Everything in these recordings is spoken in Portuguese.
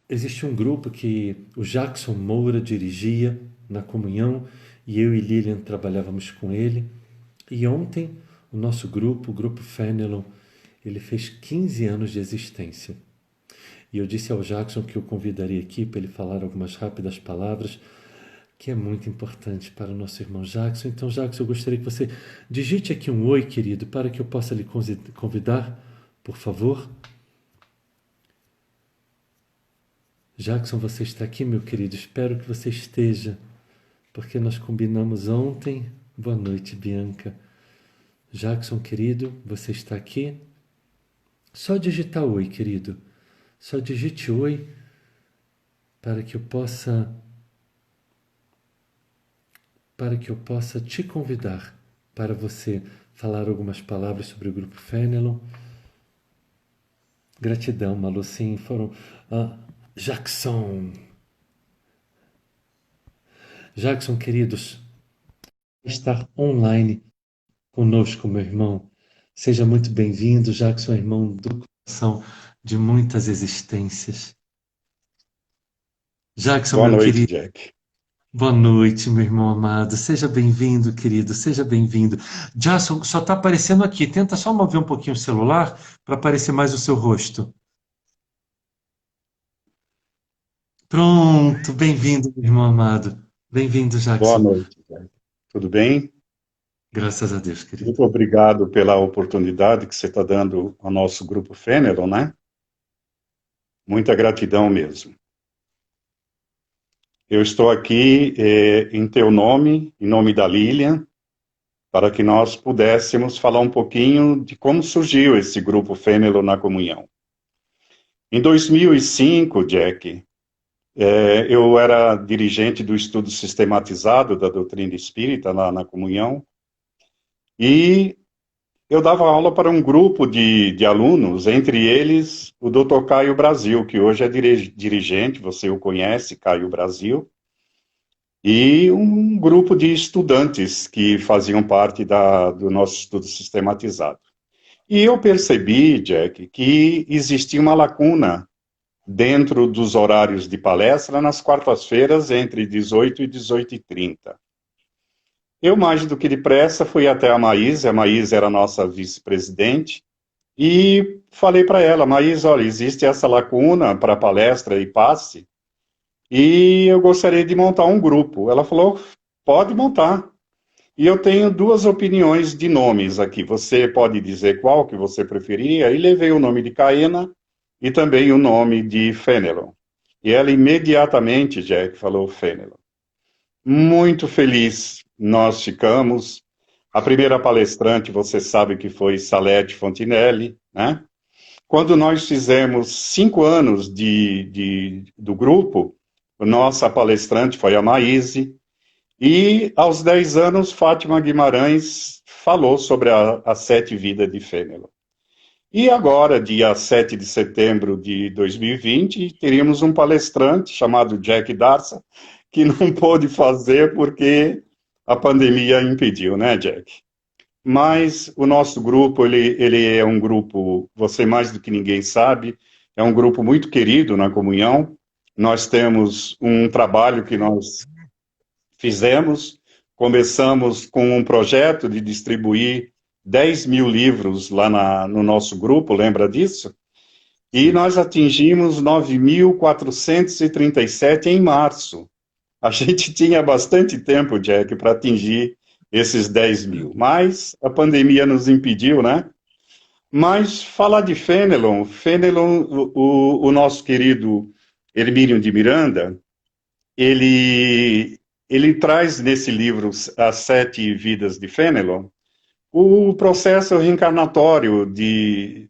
existe um grupo que o Jackson Moura dirigia na comunhão e eu e Lilian trabalhávamos com ele. E ontem o nosso grupo, o Grupo Fenelon, ele fez 15 anos de existência. E eu disse ao Jackson que eu convidaria aqui para ele falar algumas rápidas palavras, que é muito importante para o nosso irmão Jackson. Então, Jackson, eu gostaria que você digite aqui um oi, querido, para que eu possa lhe convidar, por favor. Jackson, você está aqui, meu querido? Espero que você esteja, porque nós combinamos ontem. Boa noite, Bianca. Jackson, querido, você está aqui? Só digitar oi, querido. Só digite oi para que eu possa te convidar para você falar algumas palavras sobre o Grupo Fenelon. Gratidão, Malu, sim, foram... Jackson, queridos, estar online conosco, meu irmão. Seja muito bem-vindo, Jackson, irmão do coração de muitas existências. Jackson, Boa meu noite, querido, Jack. boa noite, meu irmão amado. Seja bem-vindo, querido, seja bem-vindo. Jackson, só está aparecendo aqui. Tenta só mover um pouquinho o celular para aparecer mais o seu rosto. Pronto, bem-vindo, meu irmão amado. Bem-vindo, Boa Jackson. noite, Jack. Tudo bem? Graças a Deus, querido. Muito obrigado pela oportunidade que você está dando ao nosso grupo Fenelon, né? Muita gratidão mesmo. Eu estou aqui em teu nome, em nome da Lilian, para que nós pudéssemos falar um pouquinho de como surgiu esse grupo Fenelon na comunhão. Em 2005, Jack, eu era dirigente do estudo sistematizado da doutrina espírita lá na comunhão, e eu dava aula para um grupo de alunos, entre eles o Dr. Caio Brasil, que hoje é dirigente, você o conhece, Caio Brasil, e um grupo de estudantes que faziam parte do nosso estudo sistematizado. E eu percebi, Jack, que existia uma lacuna dentro dos horários de palestra nas quartas-feiras, entre 18 e 18h30. Eu, mais do que depressa, fui até a Maísa era a nossa vice-presidente, e falei para ela, Maísa, olha, existe essa lacuna para palestra e passe, e eu gostaria de montar um grupo. Ela falou, pode montar. E eu tenho duas opiniões de nomes aqui. Você pode dizer qual que você preferia? E levei o nome de Caena e também o nome de Fenelon. E ela imediatamente, Jack, falou Fenelon. Muito feliz nós ficamos. A primeira palestrante, você sabe que foi Salete Fontinelli, né? Quando nós fizemos 5 anos do grupo, nossa palestrante foi a Maíse, e aos 10 anos, Fátima Guimarães falou sobre as 7 vidas de Fênelon. E agora, dia 7 de setembro de 2020, teríamos um palestrante chamado Jack Darsa, que não pôde fazer porque a pandemia impediu, né, Jack? Mas o nosso grupo, ele é um grupo, você mais do que ninguém sabe, é um grupo muito querido na comunhão. Nós temos um trabalho que nós fizemos, começamos com um projeto de distribuir 10 mil livros lá no nosso grupo, lembra disso? E Sim. nós atingimos 9.437 em março. A gente tinha bastante tempo, Jack, para atingir esses 10 mil, mas a pandemia nos impediu, né? Mas falar de Fenelon, o nosso querido Hermínio de Miranda, ele, ele traz nesse livro, As 7 Vidas de Fenelon, o processo reencarnatório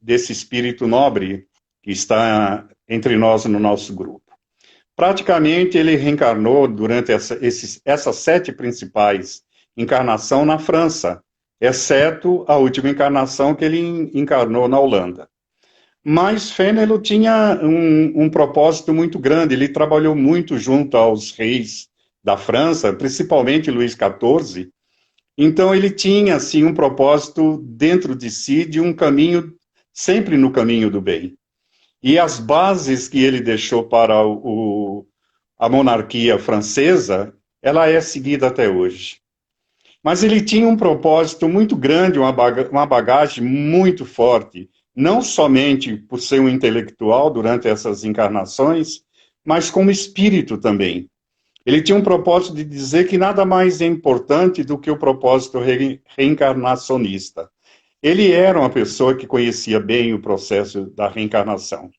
desse espírito nobre que está entre nós no nosso grupo. Praticamente ele reencarnou durante essas 7 principais encarnações na França, exceto a última encarnação que ele encarnou na Holanda. Mas Fenelon tinha um propósito muito grande, ele trabalhou muito junto aos reis da França, principalmente Luís XIV, então ele tinha assim um propósito dentro de si de um caminho, sempre no caminho do bem. E as bases que ele deixou para a monarquia francesa, ela é seguida até hoje. Mas ele tinha um propósito muito grande, uma bagagem muito forte, não somente por ser um intelectual durante essas encarnações, mas como espírito também. Ele tinha um propósito de dizer que nada mais é importante do que o propósito reencarnacionista. Ele era uma pessoa que conhecia bem o processo da reencarnação.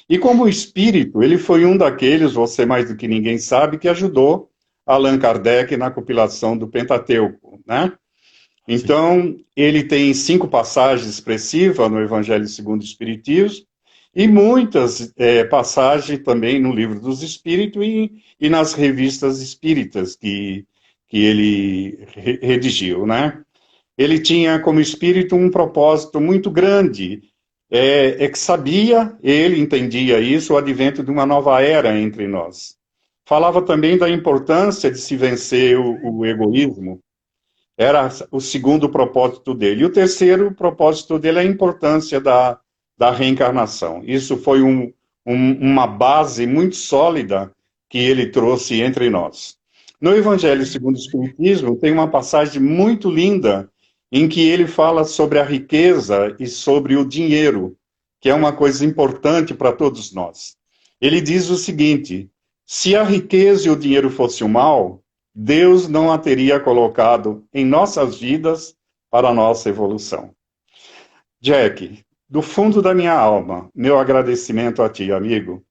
E como espírito, ele foi um daqueles, você mais do que ninguém sabe, que ajudou Allan Kardec na compilação do Pentateuco, né? Então, ele tem 5 passagens expressivas no Evangelho segundo o Espiritismo, e muitas passagens também no Livro dos Espíritos e nas revistas espíritas que ele redigiu, né? Ele tinha como espírito um propósito muito grande, que sabia, ele entendia isso, o advento de uma nova era entre nós. Falava também da importância de se vencer o egoísmo, era o segundo propósito dele. E o terceiro propósito dele é a importância da reencarnação. Isso foi uma base muito sólida que ele trouxe entre nós. No Evangelho segundo o Espiritismo, tem uma passagem muito linda em que ele fala sobre a riqueza e sobre o dinheiro, que é uma coisa importante para todos nós. Ele diz o seguinte: se a riqueza e o dinheiro fossem o mal, Deus não a teria colocado em nossas vidas para a nossa evolução. Jack, do fundo da minha alma, meu agradecimento a ti, amigo.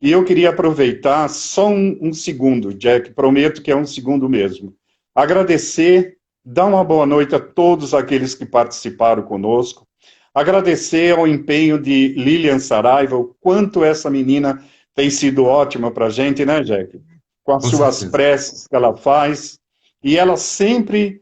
E eu queria aproveitar só um segundo, Jack, prometo que é um segundo mesmo. Agradecer, dar uma boa noite a todos aqueles que participaram conosco. Agradecer ao empenho de Lilian Saraiva, o quanto essa menina tem sido ótima para a gente, né, Jack? Com as suas preces que ela faz, e ela sempre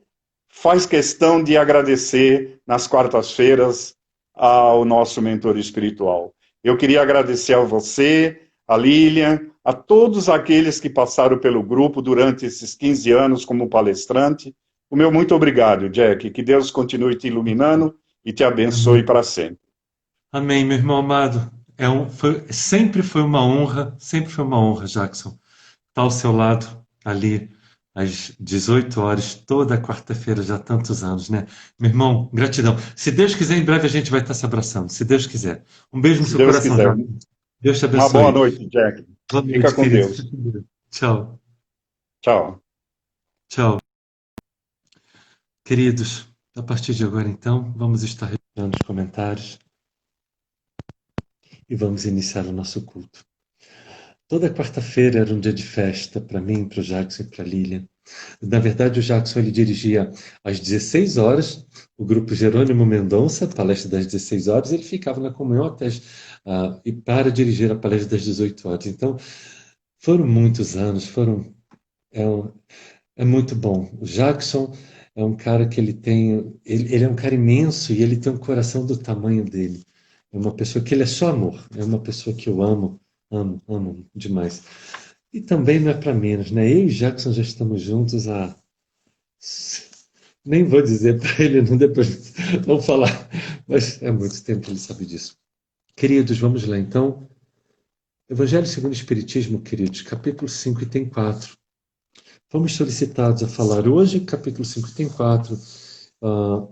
faz questão de agradecer nas quartas-feiras ao nosso mentor espiritual. Eu queria agradecer a você, a Lilian, a todos aqueles que passaram pelo grupo durante esses 15 anos como palestrante. O meu muito obrigado, Jack. Que Deus continue te iluminando e te abençoe para sempre. Amém, meu irmão amado. Sempre foi uma honra, Jackson, estar ao seu lado ali às 18 horas, toda quarta-feira, já há tantos anos, né? Meu irmão, gratidão. Se Deus quiser, em breve a gente vai estar se abraçando, se Deus quiser. Um beijo no Se seu Deus coração, quiser. Jackson. Deus te Uma boa abençoe. noite, Jack. Boa Fica noite, com querido. Deus. Tchau. Tchau. Tchau. Queridos, a partir de agora, então, vamos estar revisando os comentários e vamos iniciar o nosso culto. Toda quarta-feira era um dia de festa para mim, para o Jackson e para a Lilian. Na verdade, o Jackson ele dirigia às 16 horas, o grupo Jerônimo Mendonça, palestra das 16 horas, ele ficava na comunhão e para dirigir a palestra das 18 horas. Então, foram muitos anos, é muito bom. O Jackson é um cara que ele é um cara imenso e ele tem um coração do tamanho dele. É uma pessoa que ele é só amor, é uma pessoa que eu amo demais. E também não é para menos, né? Eu e Jackson já estamos juntos há. Nem vou dizer para ele, não depois não falar, mas é muito tempo, ele sabe disso. Queridos, vamos lá então. Evangelho segundo o Espiritismo, queridos, capítulo 5, item 4. Fomos solicitados a falar hoje, capítulo 5, item 4,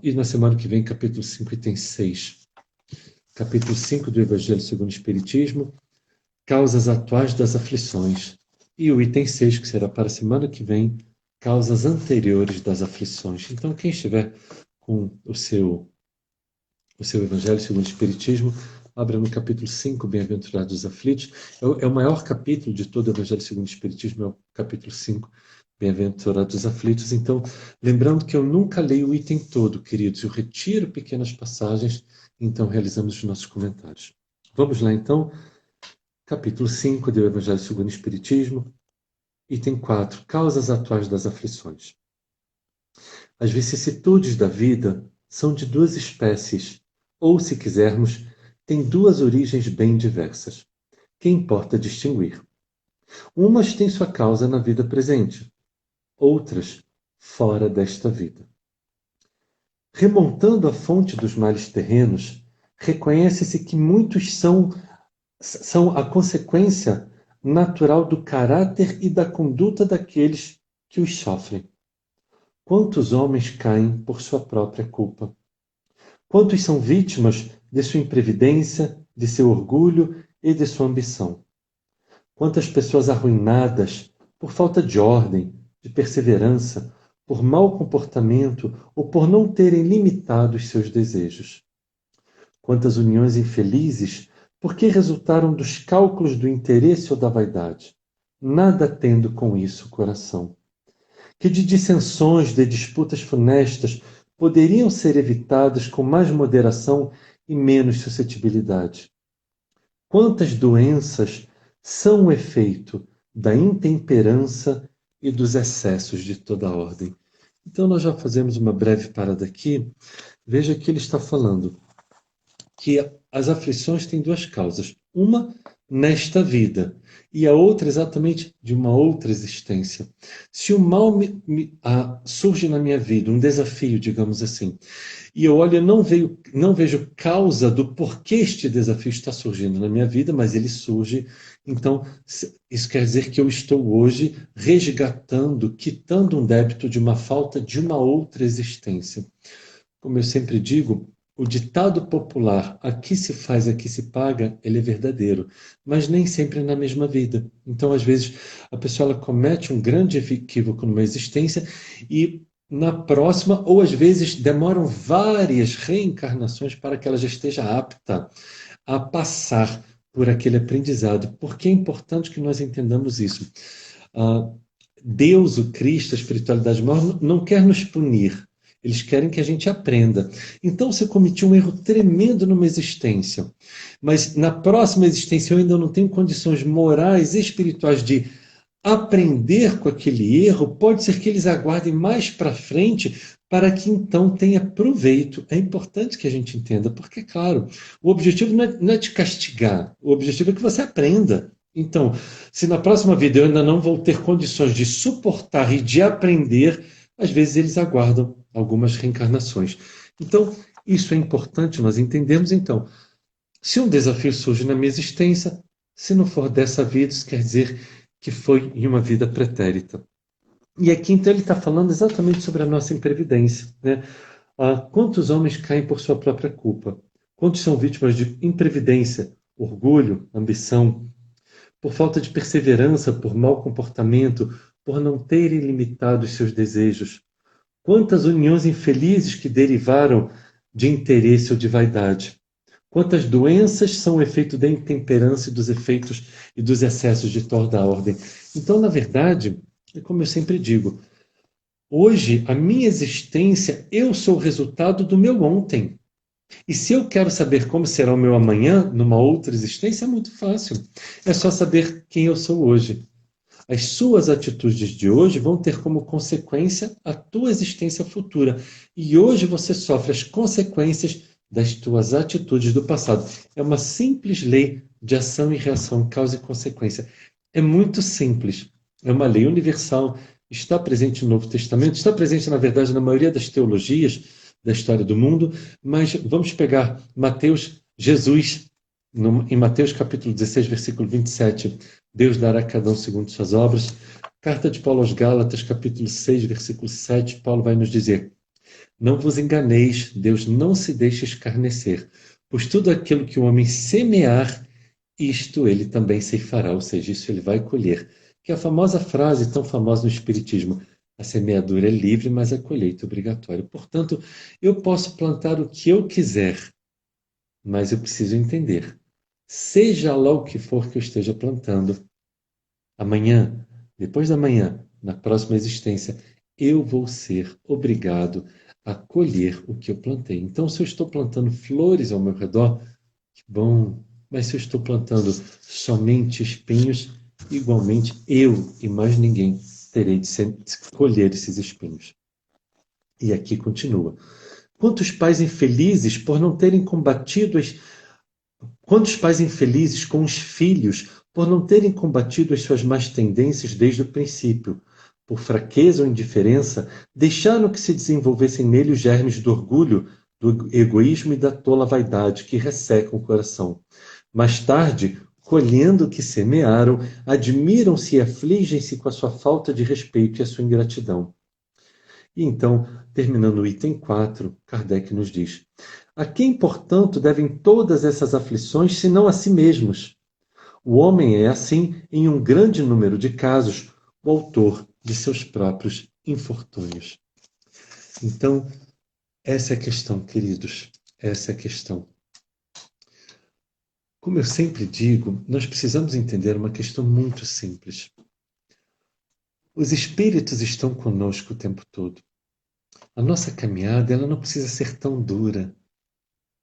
e na semana que vem, capítulo 5, item 6. Capítulo 5 do Evangelho segundo o Espiritismo, causas atuais das aflições. E o item 6, que será para a semana que vem, causas anteriores das aflições. Então, quem estiver com o seu Evangelho segundo o Espiritismo, abra no capítulo 5, Bem-aventurados os aflitos. É o maior capítulo de todo o Evangelho segundo o Espiritismo, é o capítulo 5, Bem-aventurados os aflitos. Então, lembrando que eu nunca leio o item todo, queridos, eu retiro pequenas passagens, então realizamos os nossos comentários. Vamos lá, então. Capítulo 5 do Evangelho segundo o Espiritismo, item 4, causas atuais das aflições. As vicissitudes da vida são de duas espécies, ou, se quisermos, têm duas origens bem diversas, que importa distinguir. Umas têm sua causa na vida presente, outras fora desta vida. Remontando à fonte dos males terrenos, reconhece-se que muitos são são a consequência natural do caráter e da conduta daqueles que os sofrem. Quantos homens caem por sua própria culpa? Quantos são vítimas de sua imprevidência, de seu orgulho e de sua ambição? Quantas pessoas arruinadas por falta de ordem, de perseverança, por mau comportamento ou por não terem limitado os seus desejos? Quantas uniões infelizes porque resultaram dos cálculos do interesse ou da vaidade, nada tendo com isso o coração? Que de dissensões, de disputas funestas poderiam ser evitadas com mais moderação e menos suscetibilidade? Quantas doenças são o efeito da intemperança e dos excessos de toda ordem? Então, nós já fazemos uma breve parada aqui. Veja que ele está falando que as aflições têm duas causas. Uma nesta vida e a outra exatamente de uma outra existência. Se o mal surge na minha vida, um desafio, digamos assim, e eu olho, não vejo causa do porquê este desafio está surgindo na minha vida, mas ele surge, então isso quer dizer que eu estou hoje resgatando, quitando um débito de uma falta de uma outra existência. Como eu sempre digo, o ditado popular, aqui se faz, aqui se paga, ele é verdadeiro, mas nem sempre na mesma vida. Então, às vezes, a pessoa ela comete um grande equívoco numa existência e na próxima, ou às vezes demoram várias reencarnações para que ela já esteja apta a passar por aquele aprendizado. Porque é importante que nós entendamos isso. Deus, o Cristo, a espiritualidade maior, não quer nos punir. Eles querem que a gente aprenda. Então, se eu cometi um erro tremendo numa existência, mas na próxima existência eu ainda não tenho condições morais e espirituais de aprender com aquele erro, pode ser que eles aguardem mais para frente para que então tenha proveito. É importante que a gente entenda, porque, claro, o objetivo não é te castigar, o objetivo é que você aprenda. Então, se na próxima vida eu ainda não vou ter condições de suportar e de aprender, às vezes eles aguardam algumas reencarnações. Então, isso é importante nós entendermos. Então, se um desafio surge na minha existência, se não for dessa vida, isso quer dizer que foi em uma vida pretérita. E aqui, então, ele está falando exatamente sobre a nossa imprevidência. Né? Quantos homens caem por sua própria culpa? Quantos são vítimas de imprevidência, orgulho, ambição, por falta de perseverança, por mau comportamento, por não terem limitado os seus desejos? Quantas uniões infelizes que derivaram de interesse ou de vaidade? Quantas doenças são o efeito da intemperança e dos efeitos e dos excessos de toda a ordem? Então, na verdade, é como eu sempre digo, hoje, a minha existência, eu sou o resultado do meu ontem. E se eu quero saber como será o meu amanhã, numa outra existência, é muito fácil. É só saber quem eu sou hoje. As suas atitudes de hoje vão ter como consequência a tua existência futura. E hoje você sofre as consequências das tuas atitudes do passado. É uma simples lei de ação e reação, causa e consequência. É muito simples. É uma lei universal. Está presente no Novo Testamento, está presente, na verdade, na maioria das teologias da história do mundo, mas vamos pegar Mateus, Jesus, em Mateus capítulo 16, versículo 27, Deus dará a cada um segundo suas obras. Carta de Paulo aos Gálatas, capítulo 6, versículo 7, Paulo vai nos dizer: não vos enganeis, Deus não se deixa escarnecer, pois tudo aquilo que o homem semear, isto ele também ceifará, ou seja, isso ele vai colher. Que é a famosa frase, tão famosa no Espiritismo: a semeadura é livre, mas a colheita é obrigatória. Portanto, eu posso plantar o que eu quiser, mas eu preciso entender. Seja lá o que for que eu esteja plantando, amanhã, depois da manhã, na próxima existência, eu vou ser obrigado a colher o que eu plantei. Então, se eu estou plantando flores ao meu redor, que bom. Mas se eu estou plantando somente espinhos, igualmente eu e mais ninguém terei de colher esses espinhos. E aqui continua. Quantos pais infelizes por não terem combatido Quantos pais infelizes com os filhos por não terem combatido as suas más tendências desde o princípio? Por fraqueza ou indiferença, deixaram que se desenvolvessem nele os germes do orgulho, do egoísmo e da tola vaidade que ressecam o coração. Mais tarde, colhendo o que semearam, admiram-se e afligem-se com a sua falta de respeito e a sua ingratidão. E então, terminando o item 4, Kardec nos diz: a quem, portanto, devem todas essas aflições, senão a si mesmos? O homem é, assim, em um grande número de casos, o autor de seus próprios infortúnios. Então, essa é a questão, queridos. Essa é a questão. Como eu sempre digo, nós precisamos entender uma questão muito simples. Os espíritos estão conosco o tempo todo. A nossa caminhada, ela não precisa ser tão dura.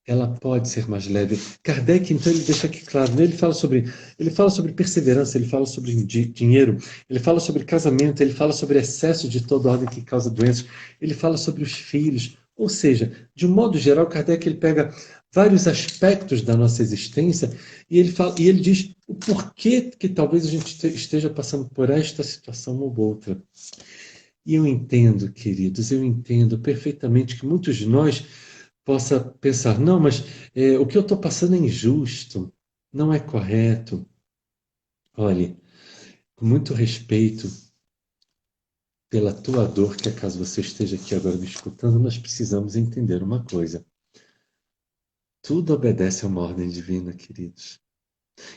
Ela pode ser mais leve. Kardec, então, ele deixa aqui claro, né? Ele fala sobre perseverança, ele fala sobre dinheiro, ele fala sobre casamento, ele fala sobre excesso de toda ordem que causa doenças, ele fala sobre os filhos. Ou seja, de um modo geral, Kardec ele pega vários aspectos da nossa existência e ele diz o porquê que talvez a gente esteja passando por esta situação ou outra. E eu entendo, queridos, eu entendo perfeitamente que muitos de nós possa pensar, não, mas o que eu estou passando é injusto, não é correto. Olhe, com muito respeito pela tua dor, que acaso você esteja aqui agora me escutando, nós precisamos entender uma coisa. Tudo obedece a uma ordem divina, queridos.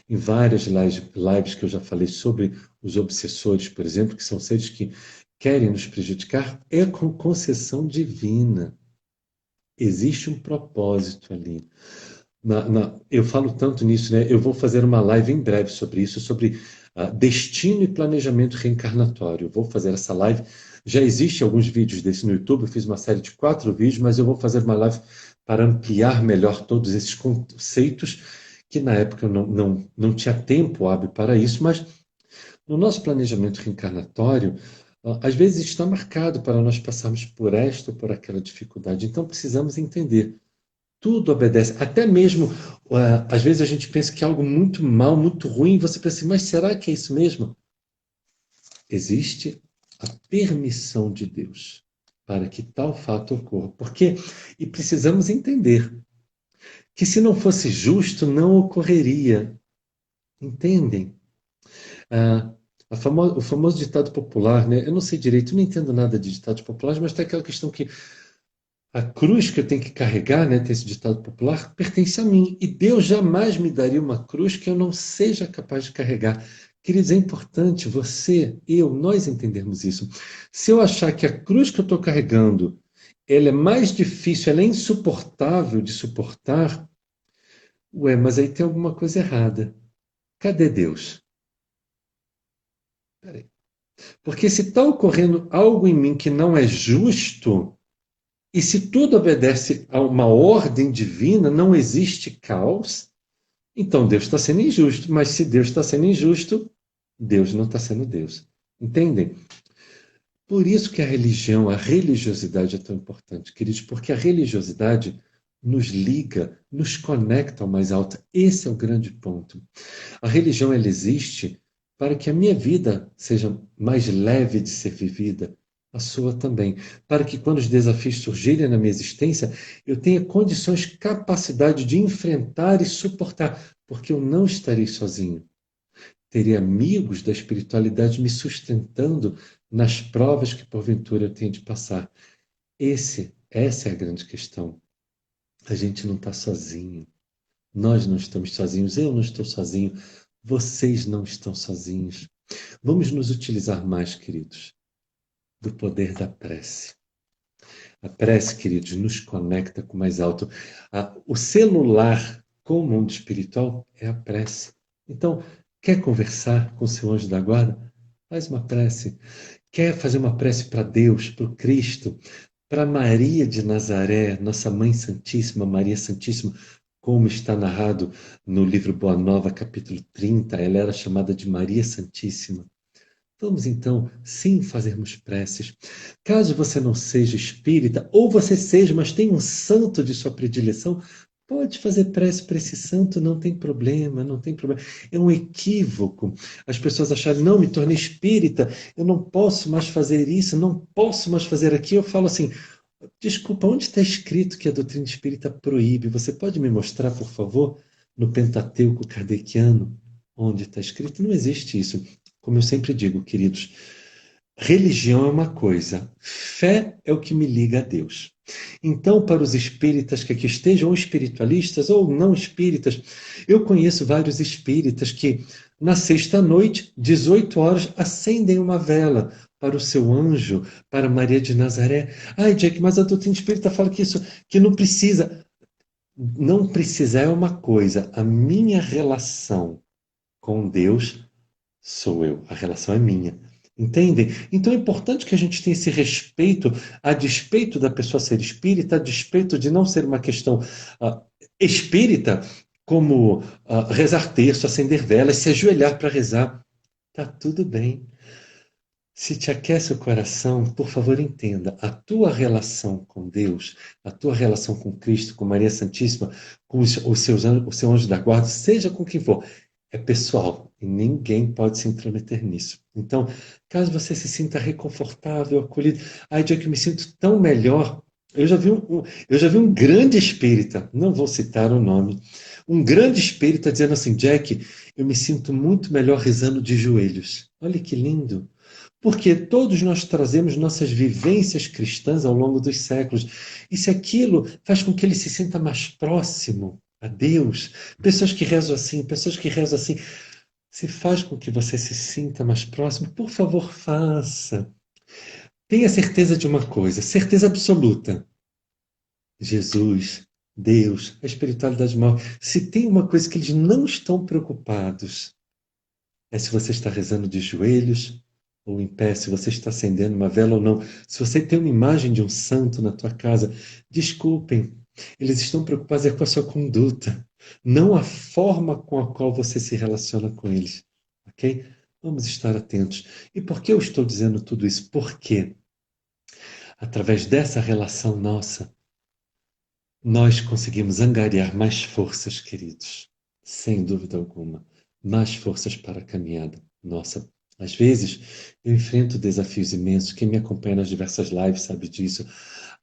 Em várias lives que eu já falei sobre os obsessores, por exemplo, que são seres que querem nos prejudicar, é com concessão divina. Existe um propósito ali. Eu falo tanto nisso, né? Eu vou fazer uma live em breve sobre isso, sobre destino e planejamento reencarnatório. Eu vou fazer essa live. Já existe alguns vídeos desse no YouTube, eu fiz uma série de 4 vídeos, mas eu vou fazer uma live para ampliar melhor todos esses conceitos, que na época eu não tinha tempo hábil para isso, mas no nosso planejamento reencarnatório, às vezes está marcado para nós passarmos por esta ou por aquela dificuldade. Então precisamos entender. Tudo obedece. Até mesmo, às vezes a gente pensa que é algo muito mal, muito ruim, e você pensa assim, mas será que é isso mesmo? Existe a permissão de Deus para que tal fato ocorra. Porque, e precisamos entender, que se não fosse justo, não ocorreria. Entendem? O famoso ditado popular, né? Eu não sei direito, eu não entendo nada de ditados populares, mas tem aquela questão que a cruz que eu tenho que carregar, né, tem esse ditado popular, pertence a mim. E Deus jamais me daria uma cruz que eu não seja capaz de carregar. Queridos, é importante você, nós entendermos isso. Se eu achar que a cruz que eu estou carregando, ela é mais difícil, ela é insuportável de suportar, mas aí tem alguma coisa errada. Cadê Deus? Peraí. Porque se está ocorrendo algo em mim que não é justo, e se tudo obedece a uma ordem divina, não existe caos, então Deus está sendo injusto. Mas se Deus está sendo injusto, Deus não está sendo Deus. Entendem? Por isso que a religião, a religiosidade é tão importante, queridos, porque a religiosidade nos liga, nos conecta ao mais alto. Esse é o grande ponto. A religião, ela existe para que a minha vida seja mais leve de ser vivida, a sua também. Para que quando os desafios surgirem na minha existência, eu tenha condições, capacidade de enfrentar e suportar, porque eu não estarei sozinho. Terei amigos da espiritualidade me sustentando nas provas que porventura eu tenho de passar. Essa é a grande questão. A gente não está sozinho. Nós não estamos sozinhos, eu não estou sozinho, vocês não estão sozinhos. Vamos nos utilizar mais, queridos, do poder da prece. A prece, queridos, nos conecta com o mais alto. O celular com o mundo espiritual é a prece. Então, quer conversar com o seu anjo da guarda? Faz uma prece. Quer fazer uma prece para Deus, para o Cristo, para Maria de Nazaré, nossa Mãe Santíssima, Maria Santíssima, como está narrado no livro Boa Nova, capítulo 30, ela era chamada de Maria Santíssima. Vamos então, sim, fazermos preces. Caso você não seja espírita, ou você seja, mas tem um santo de sua predileção, pode fazer prece para esse santo, não tem problema, não tem problema. É um equívoco. As pessoas acharem, não, me tornei espírita, eu não posso mais fazer isso, não posso mais fazer aquilo. Eu falo assim, desculpa, onde está escrito que a doutrina espírita proíbe? Você pode me mostrar, por favor, no Pentateuco kardeciano? onde está escrito. Não existe isso. Como eu sempre digo, queridos, religião é uma coisa, fé é o que me liga a Deus. Então, para os espíritas que aqui estejam, ou espiritualistas ou não espíritas, eu conheço vários espíritas que, na sexta-noite, 18 horas, acendem uma vela para o seu anjo, para Maria de Nazaré. Ai, Jack, mas a doutrina espírita fala que isso, que não precisa. Não precisar é uma coisa, a minha relação com Deus sou eu, a relação é minha. Entendem? Então é importante que a gente tenha esse respeito, a despeito da pessoa ser espírita, a despeito de não ser uma questão ah, espírita, como rezar terço, acender velas, se ajoelhar para rezar. Tá tudo bem. Se te aquece o coração, por favor, entenda, a tua relação com Deus, a tua relação com Cristo, com Maria Santíssima, com o seu anjo da guarda, seja com quem for, é pessoal e ninguém pode se intrometer nisso. Então, caso você se sinta reconfortável, acolhido, ai, dia que eu me sinto tão melhor. Eu já vi um grande espírita, não vou citar o nome, um grande espírita dizendo assim, Jack, eu me sinto muito melhor rezando de joelhos. Olha que lindo. Porque todos nós trazemos nossas vivências cristãs ao longo dos séculos. E se aquilo faz com que ele se sinta mais próximo a Deus, pessoas que rezam assim, se faz com que você se sinta mais próximo, por favor, faça. Tenha certeza de uma coisa, certeza absoluta. Jesus, Deus, a espiritualidade maior, se tem uma coisa que eles não estão preocupados, é se você está rezando de joelhos ou em pé, se você está acendendo uma vela ou não. Se você tem uma imagem de um santo na tua casa, desculpem, eles estão preocupados com a sua conduta, não a forma com a qual você se relaciona com eles, ok? Vamos estar atentos. E por que eu estou dizendo tudo isso? Porque, através dessa relação nossa, nós conseguimos angariar mais forças, queridos, sem dúvida alguma, mais forças para a caminhada nossa. Às vezes, eu enfrento desafios imensos. Quem me acompanha nas diversas lives sabe disso.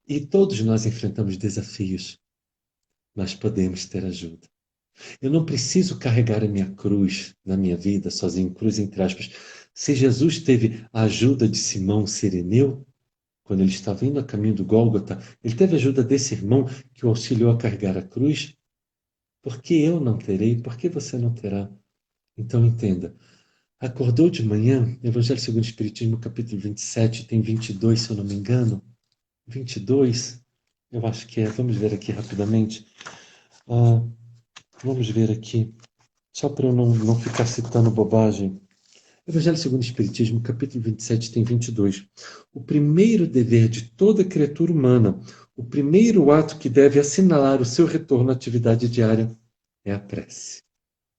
E todos nós enfrentamos desafios, mas podemos ter ajuda. Eu não preciso carregar a minha cruz na minha vida sozinho, cruz entre aspas. Se Jesus teve a ajuda de Simão Cireneu, quando ele estava indo a caminho do Gólgota, ele teve a ajuda desse irmão que o auxiliou a carregar a cruz. Por que eu não terei? Por que você não terá? Então entenda. Acordou de manhã, Evangelho segundo o Espiritismo, capítulo 27, tem 22, se eu não me engano. 22, eu acho que é. Vamos ver aqui rapidamente. Ah, vamos ver aqui, só para eu não ficar citando bobagem. Evangelho segundo o Espiritismo, capítulo 27, tem 22. O primeiro dever de toda criatura humana, o primeiro ato que deve assinalar o seu retorno à atividade diária é a prece.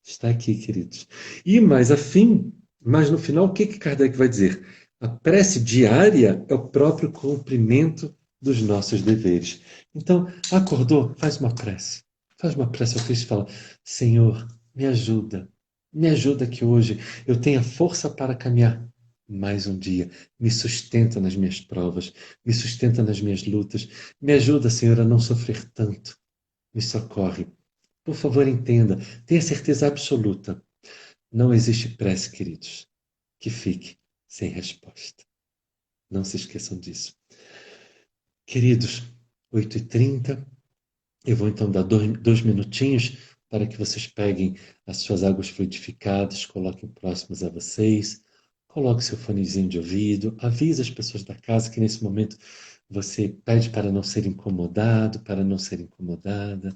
Está aqui, queridos. E mais afim, mas no final, o que Kardec vai dizer? A prece diária é o próprio cumprimento dos nossos deveres. Então, acordou? Faz uma prece. Faz uma prece ao Cristo e fala: Senhor, me ajuda. Me ajuda que hoje eu tenha força para caminhar mais um dia. Me sustenta nas minhas provas. Me sustenta nas minhas lutas. Me ajuda, Senhor, a não sofrer tanto. Me socorre. Por favor, entenda, tenha certeza absoluta. Não existe prece, queridos, que fique sem resposta. Não se esqueçam disso. Queridos, 8h30, eu vou então dar dois minutinhos para que vocês peguem as suas águas fluidificadas, coloquem próximas a vocês, coloque seu fonezinho de ouvido, avise as pessoas da casa que nesse momento você pede para não ser incomodado, para não ser incomodada.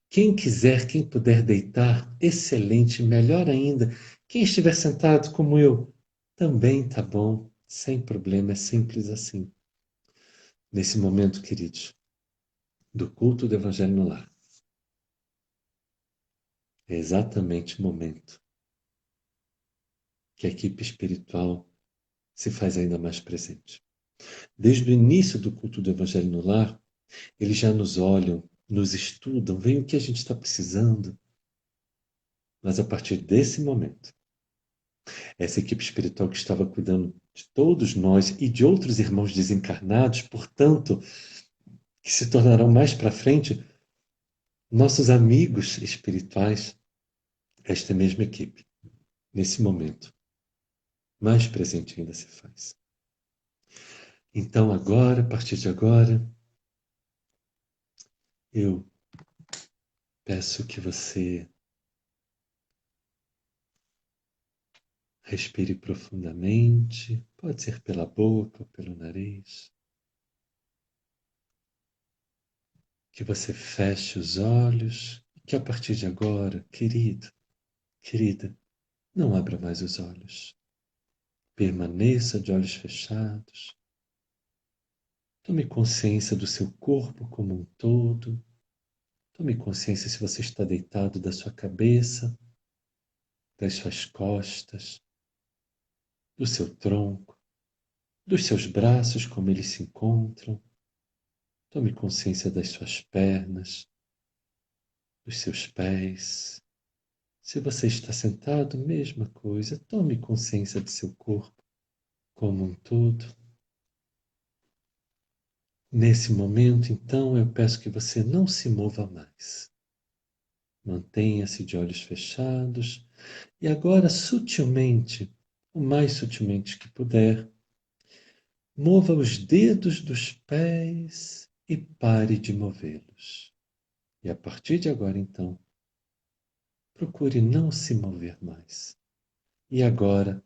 Quem quiser, quem puder deitar, excelente, melhor ainda. Quem estiver sentado como eu, também tá bom, sem problema, é simples assim. Nesse momento, queridos, do culto do Evangelho no Lar, é exatamente o momento que a equipe espiritual se faz ainda mais presente. Desde o início do culto do Evangelho no Lar, eles já nos olham, nos estudam, veem o que a gente está precisando. Mas a partir desse momento, essa equipe espiritual que estava cuidando de todos nós e de outros irmãos desencarnados, portanto, que se tornarão mais para frente nossos amigos espirituais, esta mesma equipe nesse momento. Mais presente ainda se faz. Então agora, a partir de agora, eu peço que você respire profundamente, pode ser pela boca ou pelo nariz. Que você feche os olhos e que a partir de agora, querido, querida, não abra mais os olhos. Permaneça de olhos fechados. Tome consciência do seu corpo como um todo. Tome consciência se você está deitado da sua cabeça, das suas costas, do seu tronco, dos seus braços, como eles se encontram. Tome consciência das suas pernas, dos seus pés. Se você está sentado, mesma coisa. Tome consciência do seu corpo como um todo. Nesse momento, então, eu peço que você não se mova mais. Mantenha-se de olhos fechados e agora, sutilmente, o mais sutilmente que puder, mova os dedos dos pés e pare de movê-los. E a partir de agora, então, procure não se mover mais. E agora,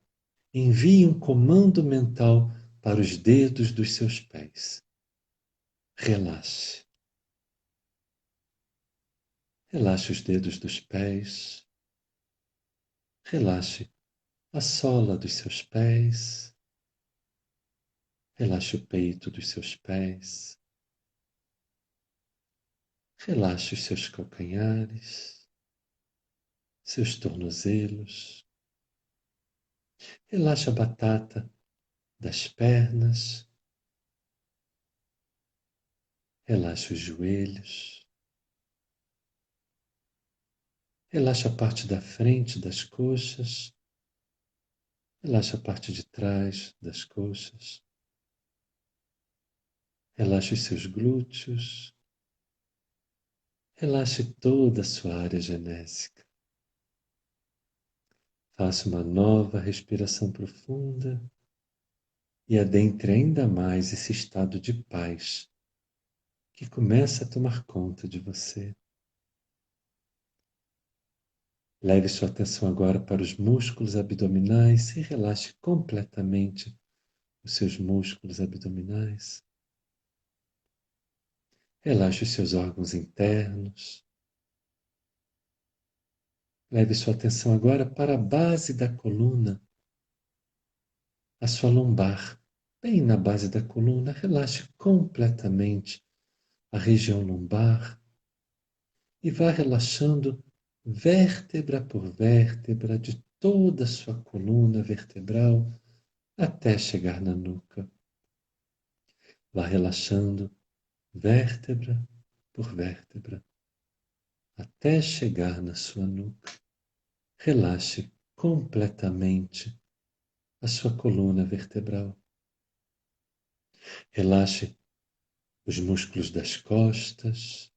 envie um comando mental para os dedos dos seus pés. Relaxe. Relaxe os dedos dos pés. Relaxe a sola dos seus pés. Relaxe o peito dos seus pés. Relaxe os seus calcanhares, seus tornozelos. Relaxe a batata das pernas. Relaxe os joelhos. Relaxe a parte da frente das coxas. Relaxe a parte de trás das coxas. Relaxe os seus glúteos. Relaxe toda a sua área genésica. Faça uma nova respiração profunda e adentre ainda mais esse estado de paz que começa a tomar conta de você. Leve sua atenção agora para os músculos abdominais e relaxe completamente os seus músculos abdominais. Relaxe os seus órgãos internos. Leve sua atenção agora para a base da coluna, a sua lombar. Bem na base da coluna, relaxe completamente a região lombar e vá relaxando vértebra por vértebra de toda a sua coluna vertebral até chegar na nuca. Vá relaxando vértebra por vértebra até chegar na sua nuca. Relaxe completamente a sua coluna vertebral. Relaxe os músculos das costas.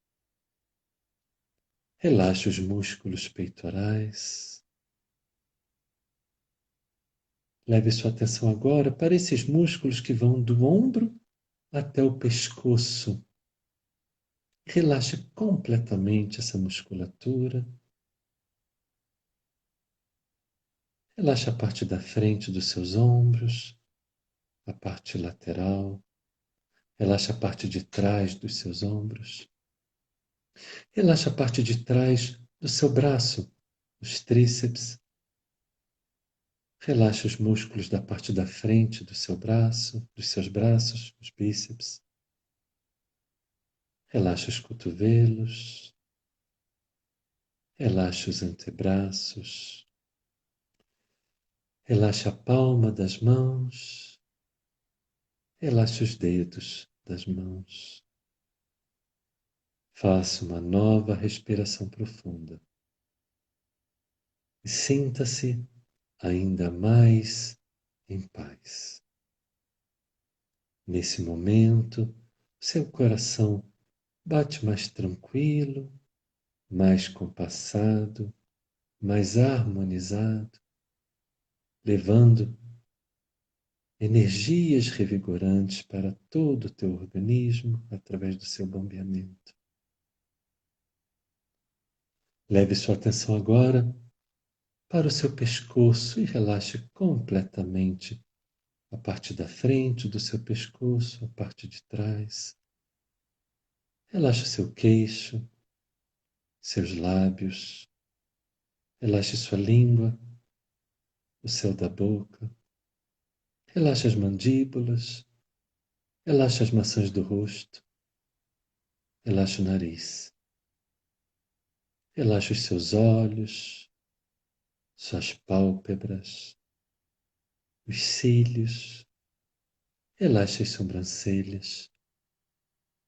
Relaxe os músculos peitorais. Leve sua atenção agora para esses músculos que vão do ombro até o pescoço. Relaxe completamente essa musculatura. Relaxe a parte da frente dos seus ombros, a parte lateral. Relaxe a parte de trás dos seus ombros. Relaxe a parte de trás do seu braço, os tríceps. Relaxe os músculos da parte da frente do seu braço, dos seus braços, os bíceps. Relaxe os cotovelos. Relaxe os antebraços. Relaxe a palma das mãos. Relaxe os dedos das mãos. Faça uma nova respiração profunda. E sinta-se ainda mais em paz. Nesse momento, seu coração bate mais tranquilo, mais compassado, mais harmonizado. levando energias revigorantes para todo o teu organismo através do seu bombeamento. Leve sua atenção agora para o seu pescoço e relaxe completamente a parte da frente do seu pescoço, a parte de trás. Relaxe seu queixo, seus lábios, relaxe sua língua, o céu da boca, relaxe as mandíbulas, relaxe as maçãs do rosto, relaxe o nariz, relaxe os seus olhos, suas pálpebras, os cílios, relaxe as sobrancelhas,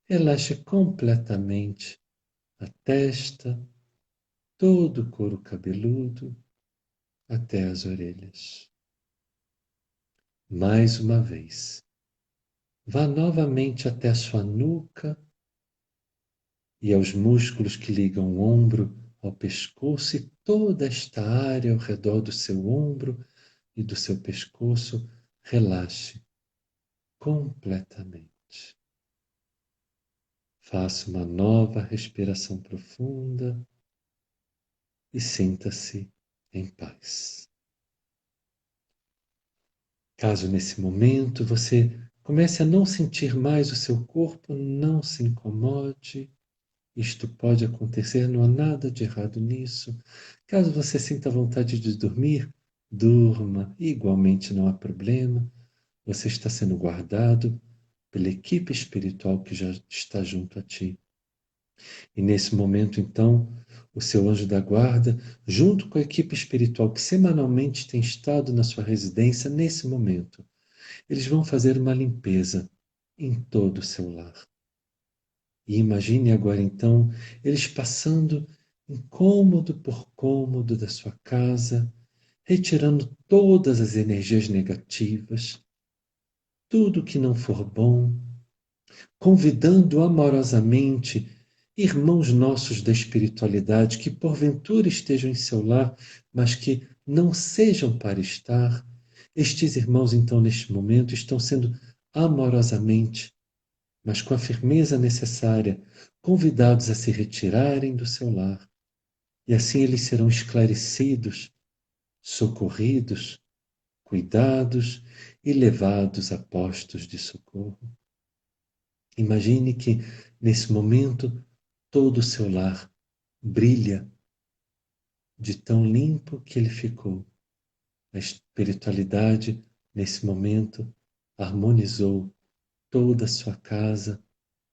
relaxe completamente a testa, todo o couro cabeludo até as orelhas. Mais uma vez, vá novamente até a sua nuca e aos músculos que ligam o ombro ao pescoço e toda esta área ao redor do seu ombro e do seu pescoço, relaxe completamente. Faça uma nova respiração profunda e sinta-se em paz. Caso nesse momento você comece a não sentir mais o seu corpo, não se incomode. Isto pode acontecer, não há nada de errado nisso. Caso você sinta vontade de dormir, durma. Igualmente não há problema. Você está sendo guardado pela equipe espiritual que já está junto a ti. E nesse momento, então, o seu anjo da guarda, junto com a equipe espiritual que semanalmente tem estado na sua residência, nesse momento, eles vão fazer uma limpeza em todo o seu lar. E imagine agora então eles passando em cômodo por cômodo da sua casa, retirando todas as energias negativas, tudo que não for bom, convidando amorosamente irmãos nossos da espiritualidade que porventura estejam em seu lar, mas que não sejam para estar. Estes irmãos, então, neste momento, estão sendo amorosamente, mas com a firmeza necessária, convidados a se retirarem do seu lar. E assim eles serão esclarecidos, socorridos, cuidados e levados a postos de socorro. Imagine que, nesse momento, todo o seu lar brilha de tão limpo que ele ficou. A espiritualidade, nesse momento, harmonizou toda a sua casa,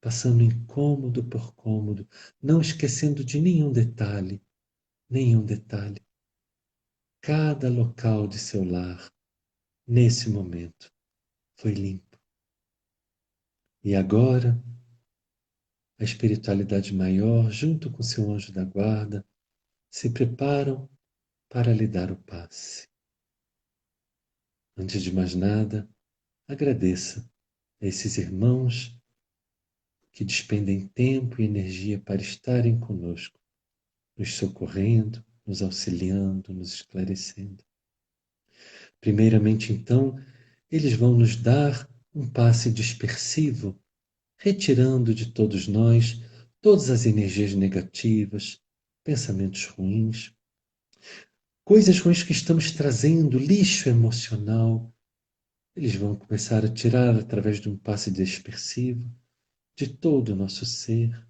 passando em cômodo por cômodo, não esquecendo de nenhum detalhe, nenhum detalhe. Cada local de seu lar, nesse momento, foi limpo. E agora, a espiritualidade maior, junto com seu anjo da guarda, se preparam para lhe dar o passe. Antes de mais nada, agradeça a esses irmãos que despendem tempo e energia para estarem conosco, nos socorrendo, nos auxiliando, nos esclarecendo. Primeiramente, então, eles vão nos dar um passe dispersivo, retirando de todos nós todas as energias negativas, pensamentos ruins, coisas ruins que estamos trazendo, lixo emocional. Eles vão começar a tirar através de um passe dispersivo de todo o nosso ser,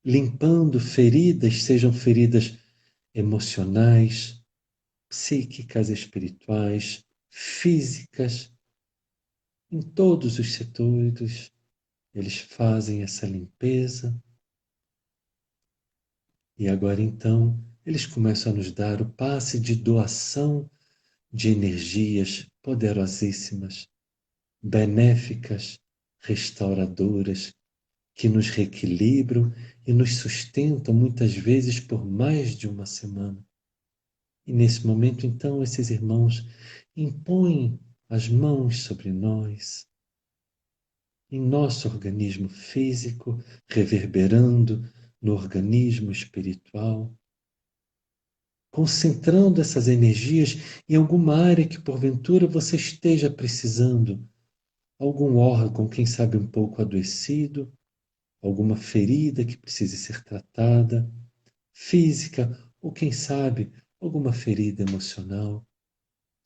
limpando feridas, sejam feridas emocionais, psíquicas, espirituais, físicas, em todos os setores, eles fazem essa limpeza. E agora então, eles começam a nos dar o passe de doação de energias poderosíssimas, benéficas, restauradoras, que nos reequilibram e nos sustentam muitas vezes por mais de uma semana. E nesse momento, então, esses irmãos impõem as mãos sobre nós, em nosso organismo físico, reverberando no organismo espiritual, concentrando essas energias em alguma área que porventura você esteja precisando, algum órgão, quem sabe um pouco adoecido, alguma ferida que precise ser tratada, física, ou quem sabe alguma ferida emocional.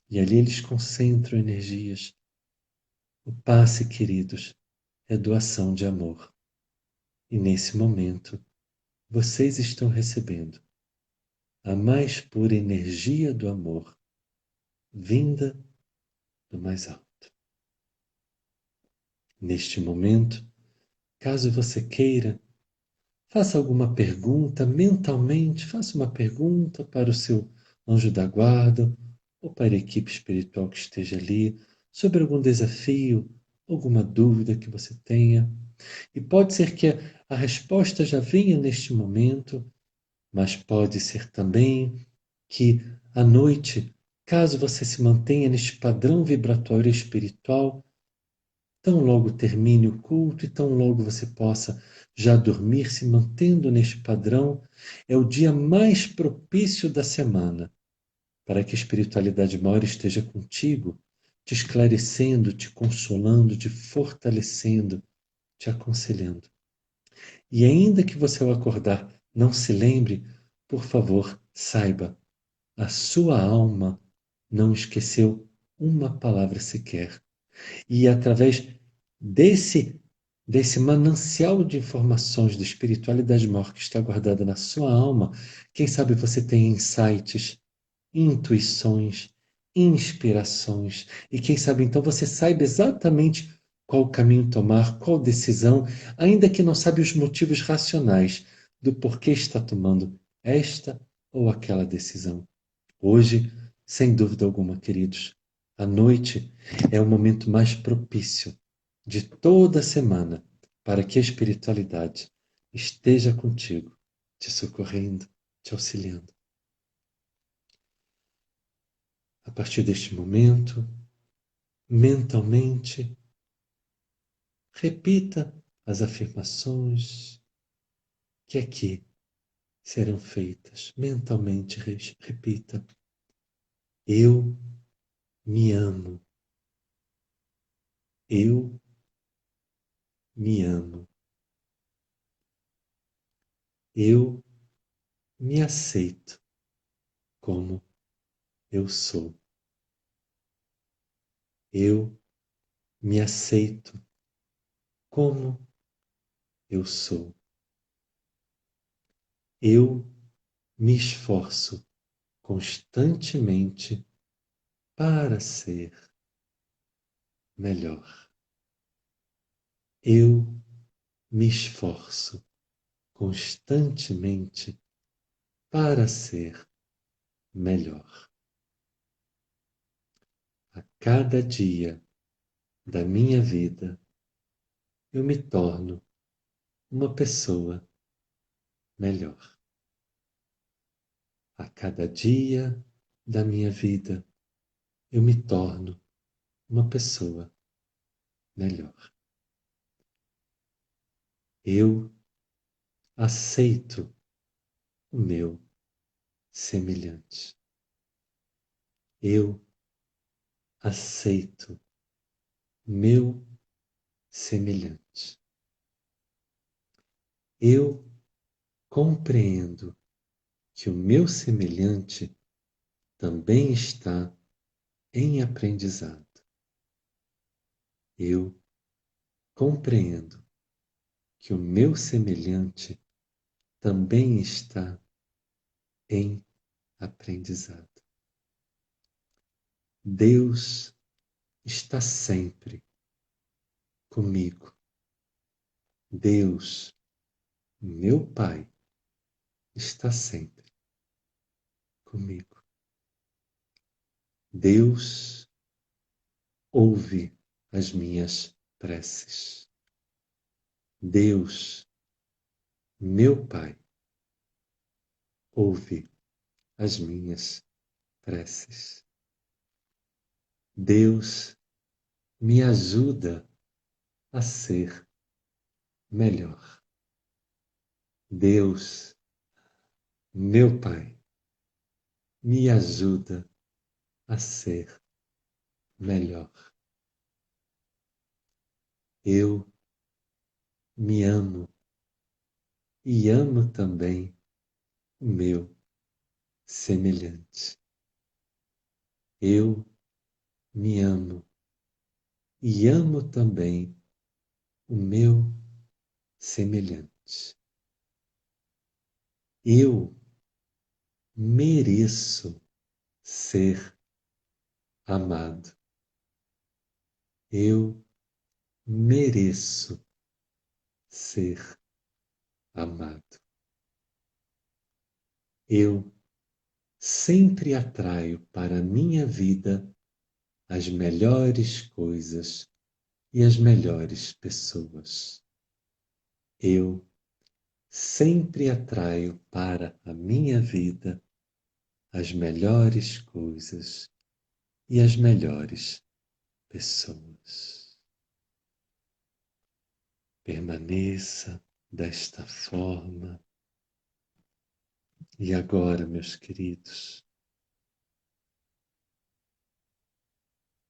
E ali eles concentram energias. O passe, queridos, é doação de amor. E nesse momento, vocês estão recebendo a mais pura energia do amor, vinda do mais alto. Neste momento, caso você queira, faça alguma pergunta mentalmente, faça uma pergunta para o seu anjo da guarda ou para a equipe espiritual que esteja ali, sobre algum desafio, alguma dúvida que você tenha. E pode ser que a resposta já venha neste momento, mas pode ser também que à noite, caso você se mantenha neste padrão vibratório espiritual, tão logo termine o culto e tão logo você possa já dormir se mantendo neste padrão, é o dia mais propício da semana para que a espiritualidade maior esteja contigo, te esclarecendo, te consolando, te fortalecendo, te aconselhando. E ainda que você ao acordar não se lembre, por favor, saiba, a sua alma não esqueceu uma palavra sequer. E através desse desse manancial de informações da espiritualidade maior que está guardada na sua alma, quem sabe você tem insights, intuições, inspirações, e quem sabe então você saiba exatamente qual caminho tomar, qual decisão, ainda que não sabe os motivos racionais do porquê está tomando esta ou aquela decisão. Hoje, sem dúvida alguma, queridos, a noite é o momento mais propício de toda a semana para que a espiritualidade esteja contigo, te socorrendo, te auxiliando. A partir deste momento, mentalmente, repita as afirmações que aqui serão feitas. Mentalmente, repita: eu me amo. Eu me amo. Eu me aceito como eu sou. Eu me aceito como eu sou. Eu me esforço constantemente para ser melhor. Eu me esforço constantemente para ser melhor. A cada dia da minha vida, eu me torno uma pessoa melhor. A cada dia da minha vida, eu me torno uma pessoa melhor. Eu aceito o meu semelhante. Eu aceito meu semelhante. Eu compreendo que o meu semelhante também está em aprendizado. Eu compreendo que o meu semelhante também está em aprendizado. Deus está sempre comigo. Deus, meu Pai, está sempre comigo. Deus ouve as minhas preces. Deus, meu Pai, ouve as minhas preces. Deus me ajuda a ser melhor. Deus, meu Pai, me ajuda a ser melhor. Eu me amo e amo também o meu semelhante. Eu me amo e amo também o meu semelhante. Eu mereço ser amado. Eu mereço ser amado. Eu sempre atraio para a minha vida as melhores coisas e as melhores pessoas. Eu sempre atraio para a minha vida as melhores coisas e as melhores pessoas. Permaneça desta forma. E agora, meus queridos,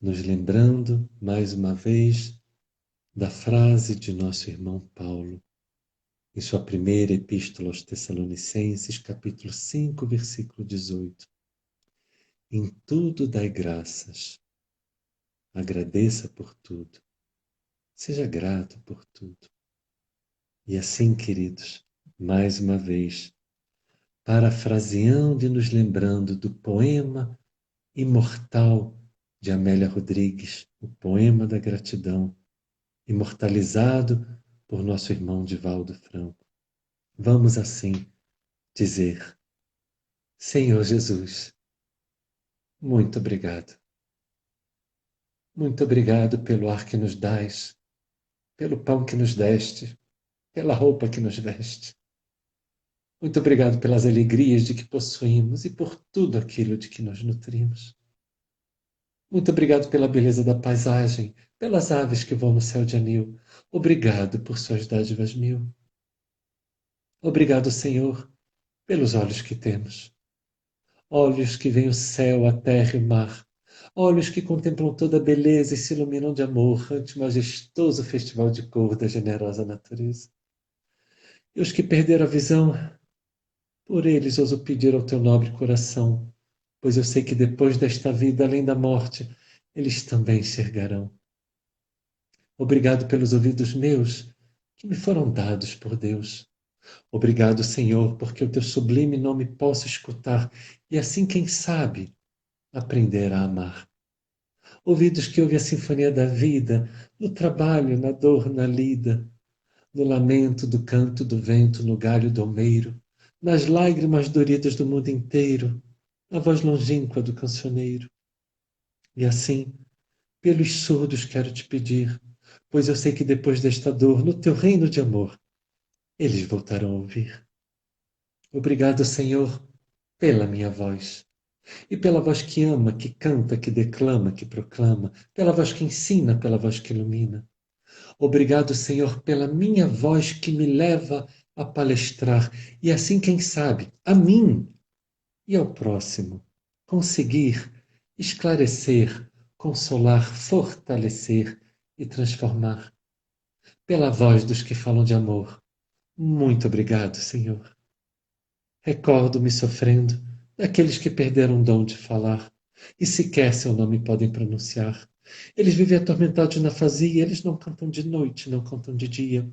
nos lembrando mais uma vez da frase de nosso irmão Paulo, em sua primeira epístola aos Tessalonicenses, capítulo 5, versículo 18. Em tudo dai graças, agradeça por tudo, seja grato por tudo. E assim, queridos, mais uma vez, parafraseando e nos lembrando do poema imortal de Amélia Rodrigues, o poema da gratidão, imortalizado por nosso irmão Divaldo Franco. Vamos assim dizer: Senhor Jesus, muito obrigado. Muito obrigado pelo ar que nos dás, pelo pão que nos deste, pela roupa que nos veste. Muito obrigado pelas alegrias de que possuímos e por tudo aquilo de que nos nutrimos. Muito obrigado pela beleza da paisagem, pelas aves que voam no céu de anil. Obrigado por suas dádivas mil. Obrigado, Senhor, pelos olhos que temos. Olhos que veem o céu, a terra e o mar. Olhos que contemplam toda a beleza e se iluminam de amor ante o majestoso festival de cor da generosa natureza. E os que perderam a visão, por eles ouso pedir ao teu nobre coração, pois eu sei que depois desta vida, além da morte, eles também enxergarão. Obrigado pelos ouvidos meus, que me foram dados por Deus. Obrigado, Senhor, porque o teu sublime nome posso escutar e assim, quem sabe, aprender a amar. Ouvidos que ouvem a sinfonia da vida, no trabalho, na dor, na lida, no lamento do canto do vento, no galho do almeiro, nas lágrimas doridas do mundo inteiro, na voz longínqua do cancioneiro. E assim, pelos surdos quero te pedir, pois eu sei que depois desta dor, no teu reino de amor, eles voltarão a ouvir. Obrigado, Senhor, pela minha voz. E pela voz que ama, que canta, que declama, que proclama, pela voz que ensina, pela voz que ilumina. Obrigado, Senhor, pela minha voz que me leva a palestrar e assim, quem sabe, a mim e ao próximo, conseguir esclarecer, consolar, fortalecer e transformar. Pela voz dos que falam de amor. Muito obrigado, Senhor. Recordo-me sofrendo daqueles que perderam o dom de falar e sequer seu nome podem pronunciar. Eles vivem atormentados na fazia, eles não cantam de noite, não cantam de dia.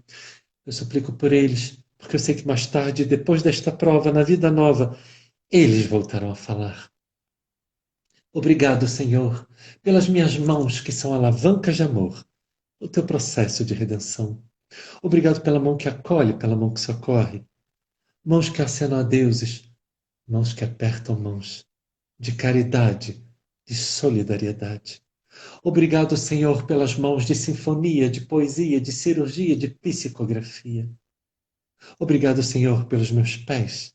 Eu suplico por eles, porque eu sei que mais tarde, depois desta prova, na vida nova, eles voltarão a falar. Obrigado, Senhor, pelas minhas mãos que são alavancas de amor, no teu processo de redenção. Obrigado pela mão que acolhe, pela mão que socorre, mãos que acenam a deuses, mãos que apertam mãos, de caridade, de solidariedade. Obrigado, Senhor, pelas mãos de sinfonia, de poesia, de cirurgia, de psicografia. Obrigado, Senhor, pelos meus pés,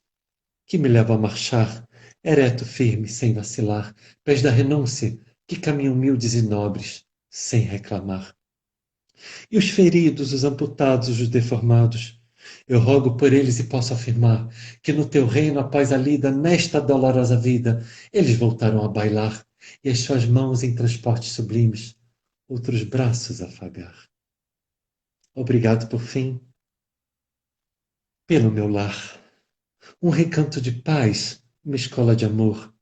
que me levam a marchar, ereto, firme, sem vacilar, pés da renúncia, que caminham humildes e nobres, sem reclamar. E os feridos, os amputados, os deformados, Eu rogo por eles e posso afirmar que no teu reino, após a lida nesta dolorosa vida, eles voltaram a bailar e as suas mãos em transportes sublimes, outros braços afagar. Obrigado por fim, pelo meu lar, um recanto de paz, uma escola de amor,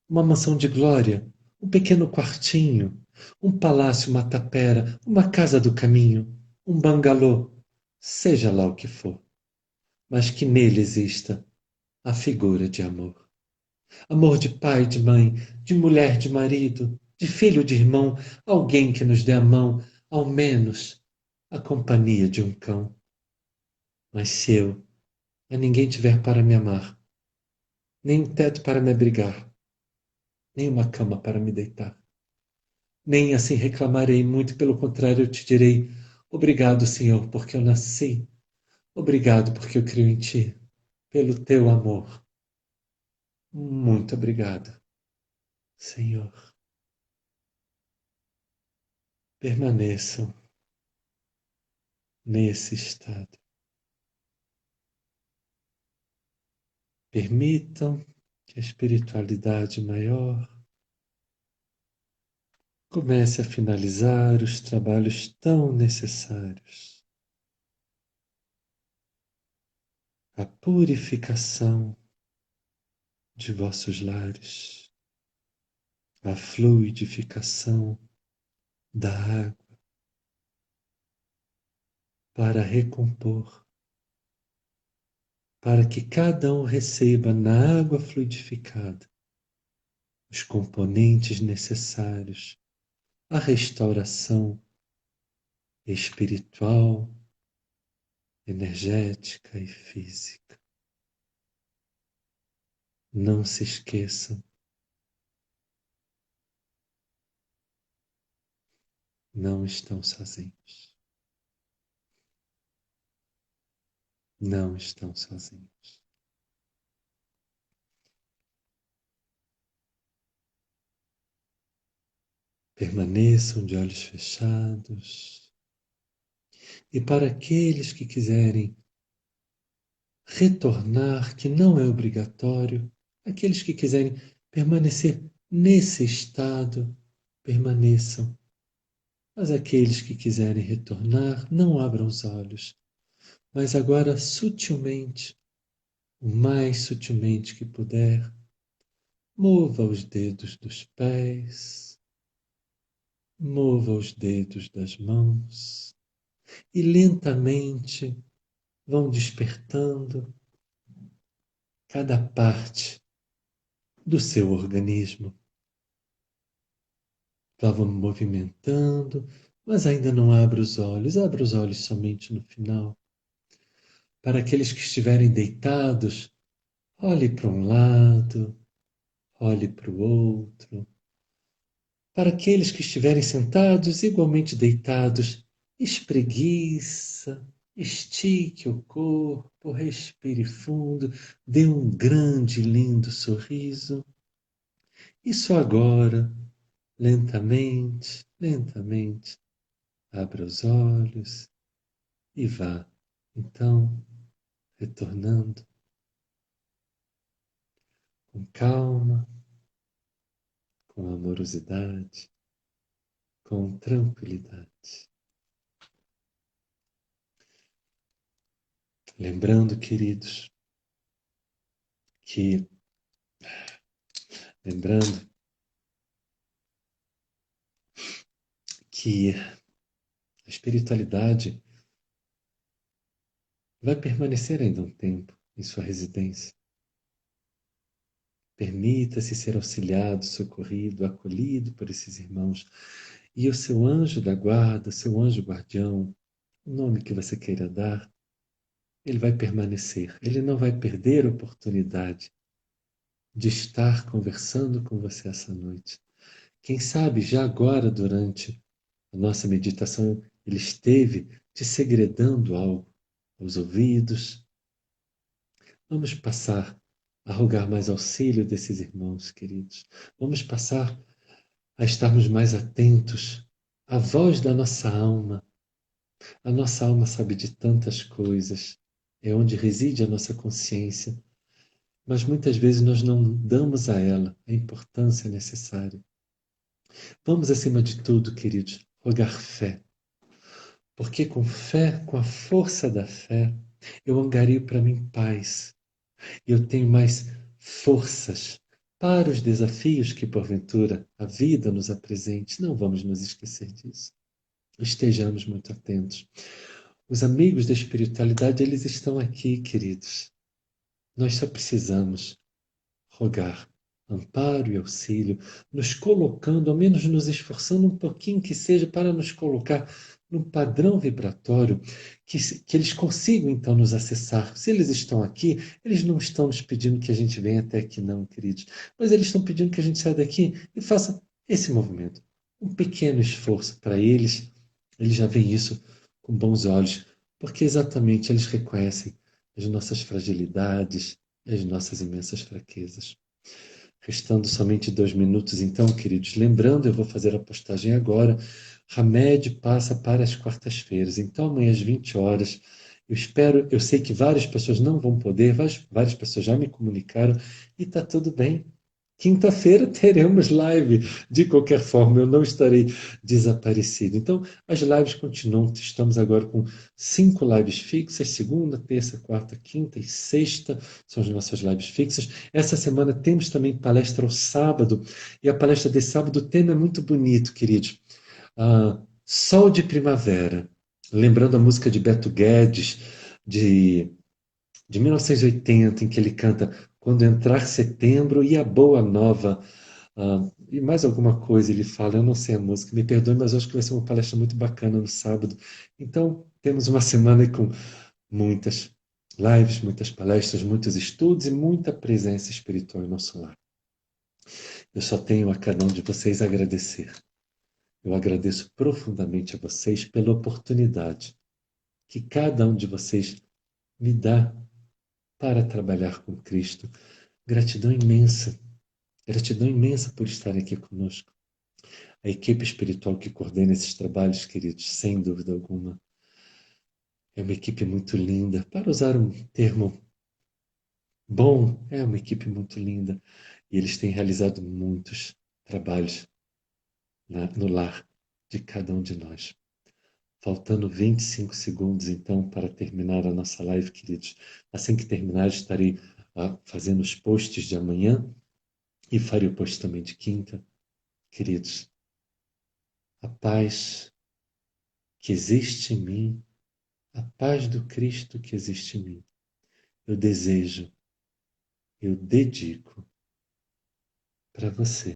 uma mansão de glória, um pequeno quartinho, um palácio, uma tapera, uma casa do caminho, um bangalô, seja lá o que for, mas que nele exista a figura de amor. Amor de pai, de mãe, de mulher, de marido, de filho, de irmão, alguém que nos dê a mão, ao menos a companhia de um cão. Mas se eu a ninguém tiver para me amar, nem um teto para me abrigar, nem uma cama para me deitar, nem assim reclamarei, muito pelo contrário, eu te direi: obrigado, Senhor, porque eu nasci, obrigado porque eu creio em ti, pelo teu amor. Muito obrigado, Senhor. Permaneçam nesse estado. Permitam que a espiritualidade maior comece a finalizar os trabalhos tão necessários. A purificação de vossos lares, a fluidificação da água para recompor, para que cada um receba na água fluidificada os componentes necessários à restauração espiritual, energética e física. Não se esqueçam, não estão sozinhos. Não estão sozinhos. Permaneçam de olhos fechados. E para aqueles que quiserem retornar, que não é obrigatório, aqueles que quiserem permanecer nesse estado, permaneçam. Mas aqueles que quiserem retornar, não abram os olhos, mas agora sutilmente, o mais sutilmente que puder, mova os dedos dos pés, mova os dedos das mãos e lentamente vão despertando cada parte do seu organismo. Vão movimentando, mas ainda não abra os olhos somente no final. Para aqueles que estiverem deitados, olhe para um lado, olhe para o outro. Para aqueles que estiverem sentados, igualmente deitados, espreguiça, estique o corpo, respire fundo, dê um grande e lindo sorriso. E só agora, lentamente, lentamente, abra os olhos e vá, então, retornando com calma, com amorosidade, com tranquilidade. Lembrando, queridos, que lembrando que a espiritualidade vai permanecer ainda um tempo em sua residência. Permita-se ser auxiliado, socorrido, acolhido por esses irmãos. E o seu anjo da guarda, seu anjo guardião, o nome que você queira dar, ele vai permanecer. Ele não vai perder a oportunidade de estar conversando com você essa noite. Quem sabe já agora, durante a nossa meditação, ele esteve te segredando algo aos ouvidos. Vamos passar a rogar mais auxílio desses irmãos queridos. Vamos passar a estarmos mais atentos à voz da nossa alma. A nossa alma sabe de tantas coisas. é onde reside a nossa consciência, mas muitas vezes nós não damos a ela a importância necessária. Vamos, acima de tudo, queridos, rogar fé. Porque com fé, com a força da fé, eu angario para mim paz. E eu tenho mais forças para os desafios que, porventura, a vida nos apresente. Não vamos nos esquecer disso. Estejamos muito atentos. Os amigos da espiritualidade, eles estão aqui, queridos. Nós só precisamos rogar amparo e auxílio, nos colocando, ao menos nos esforçando um pouquinho que seja para nos colocar num padrão vibratório que eles consigam então nos acessar. Se eles estão aqui, eles não estão nos pedindo que a gente venha até aqui, não, queridos, mas eles estão pedindo que a gente saia daqui e faça esse movimento. Um pequeno esforço para eles, eles já veem isso com bons olhos, porque exatamente eles reconhecem as nossas fragilidades, as nossas imensas fraquezas. Restando somente 2 minutos, então, queridos. Lembrando, eu vou fazer a postagem agora. Hamed passa para as quartas-feiras. Então, amanhã às 20 horas. Eu espero, eu sei que várias pessoas não vão poder, várias pessoas já me comunicaram e está tudo bem. Quinta-feira teremos live. De qualquer forma, eu não estarei desaparecido. Então, as lives continuam. Estamos agora com 5 lives fixas: segunda, terça, quarta, quinta e sexta. São as nossas lives fixas. Essa semana temos também palestra ao sábado. E a palestra de sábado, o tema é muito bonito, queridos. Sol de Primavera. Lembrando a música de Beto Guedes, de 1980, em que ele canta Quando entrar setembro e a boa nova. E mais alguma coisa ele fala, eu não sei a música, me perdoe, mas eu acho que vai ser uma palestra muito bacana no sábado. Então, temos uma semana aí com muitas lives, muitas palestras, muitos estudos e muita presença espiritual em nosso lar. Eu só tenho a cada um de vocês a agradecer. Eu agradeço profundamente a vocês pela oportunidade que cada um de vocês me dá para trabalhar com Cristo. Gratidão imensa por estar aqui conosco. A equipe espiritual que coordena esses trabalhos, queridos, sem dúvida alguma, é uma equipe muito linda. Para usar um termo bom, é uma equipe muito linda. E eles têm realizado muitos trabalhos no lar de cada um de nós. Faltando 25 segundos, então, para terminar a nossa live, queridos. Assim que terminar, estarei fazendo os posts de amanhã e farei o post também de quinta. Queridos, a paz que existe em mim, a paz do Cristo que existe em mim, eu desejo, eu dedico para você.